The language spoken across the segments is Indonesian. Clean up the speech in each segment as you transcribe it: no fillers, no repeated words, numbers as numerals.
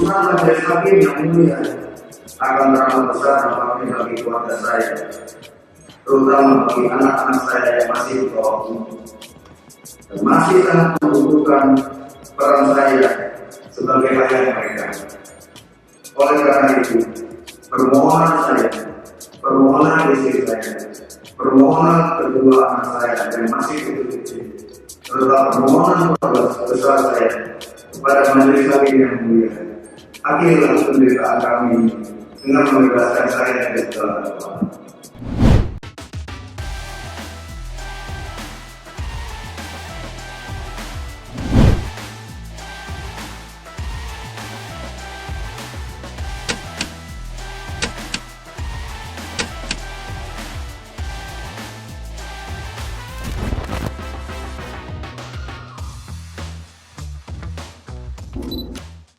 Keputusan majelis hakim yang mulia akan teramat besar dampaknya bagi keluarga saya, terutama bagi anak-anak saya yang masih di bawah umur dan masih sangat membutuhkan peran saya sebagai ayah mereka. Oleh karena itu, permohonan saya, permohonan istri saya, permohonan kedua anak saya yang masih kecil, serta permohonan keluarga besar saya kepada majelis hakim yang mulia, akhirlah penderitaan kami dengan membebaskan saya dari segala dakwaan.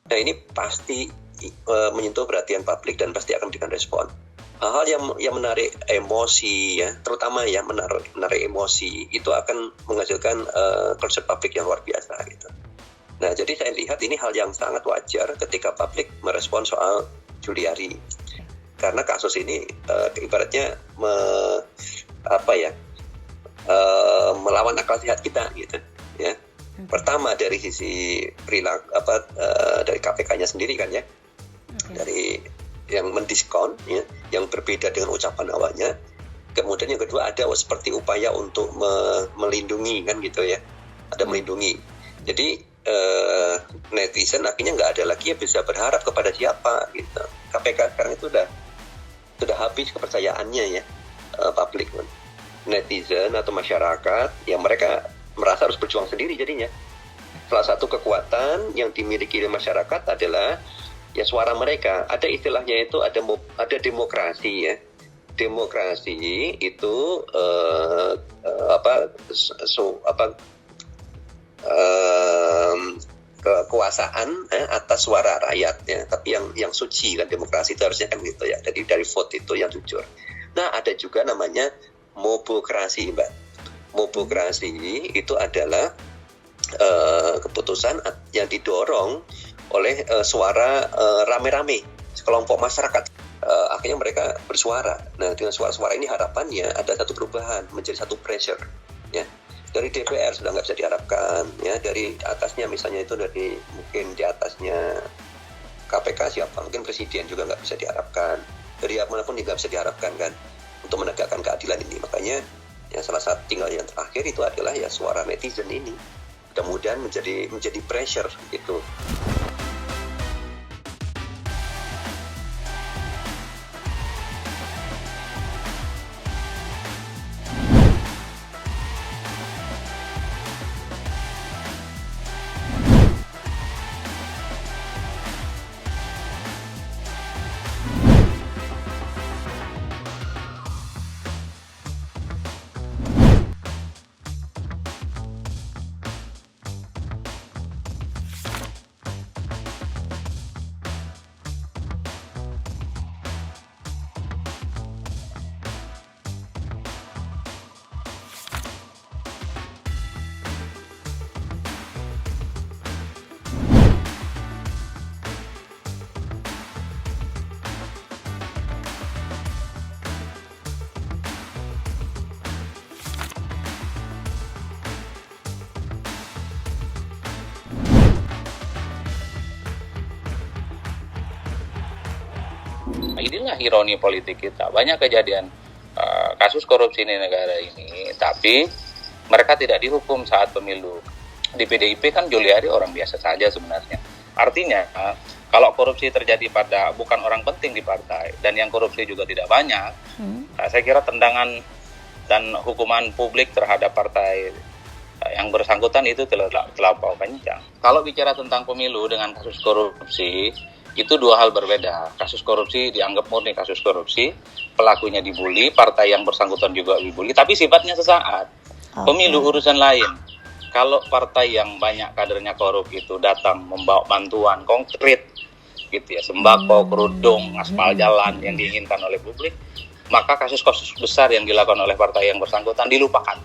Nah, ini pasti menyentuh perhatian publik dan pasti akan diberikan respon. Hal-hal yang menarik emosi, ya, terutama yang menarik emosi, itu akan menghasilkan concern publik yang luar biasa gitu. Nah, jadi saya lihat ini hal yang sangat wajar ketika publik merespon soal Juliari, karena kasus ini ibaratnya melawan akal sehat kita gitu, ya. Pertama dari sisi perilaku dari KPK-nya sendiri kan ya, dari yang mendiskon ya, yang berbeda dengan ucapan awalnya. Kemudian yang kedua ada seperti upaya untuk melindungi kan gitu ya, ada melindungi. Jadi netizen akhirnya nggak ada lagi yang bisa berharap kepada siapa gitu. KPK sekarang itu sudah habis kepercayaannya ya, publik, netizen atau masyarakat yang mereka merasa harus berjuang sendiri jadinya. Salah satu kekuatan yang dimiliki oleh masyarakat adalah ya suara mereka. Ada istilahnya itu ada demokrasi ya. Demokrasi itu kekuasaan atas suara rakyat ya. Tapi yang suci kan, demokrasi itu harusnya kan gitu ya. Jadi dari vote itu yang jujur. Nah, ada juga namanya mobokrasi, Mbak. Mobokrasi itu adalah keputusan yang didorong oleh suara rame-rame sekelompok masyarakat. Akhirnya mereka bersuara. Nah, dengan suara-suara ini harapannya ada satu perubahan, menjadi satu pressure ya. Dari DPR sudah nggak bisa diharapkan ya, dari atasnya misalnya itu dari mungkin di atasnya KPK siapa, mungkin presiden juga nggak bisa diharapkan, dari manapun juga nggak bisa diharapkan kan untuk menegakkan keadilan ini. Makanya ya salah satu tinggal yang terakhir itu adalah ya suara netizen ini mudah-mudahan menjadi pressure gitu. Inilah ironi politik kita. Banyak kejadian kasus korupsi di negara ini, tapi mereka tidak dihukum saat pemilu. Di PDIP kan Juliari orang biasa saja sebenarnya. Artinya kalau korupsi terjadi pada bukan orang penting di partai dan yang korupsi juga tidak banyak, saya kira tendangan dan hukuman publik terhadap partai yang bersangkutan itu terlampau kencang. Kalau bicara tentang pemilu dengan kasus korupsi, itu dua hal berbeda. Kasus korupsi dianggap murni kasus korupsi, pelakunya dibully, partai yang bersangkutan juga dibully, tapi sifatnya sesaat. Pemilu urusan lain. Kalau partai yang banyak kadernya korup itu datang membawa bantuan konkret, gitu ya, sembako, kerudung, aspal jalan yang diinginkan oleh publik, maka kasus-kasus besar yang dilakukan oleh partai yang bersangkutan dilupakan.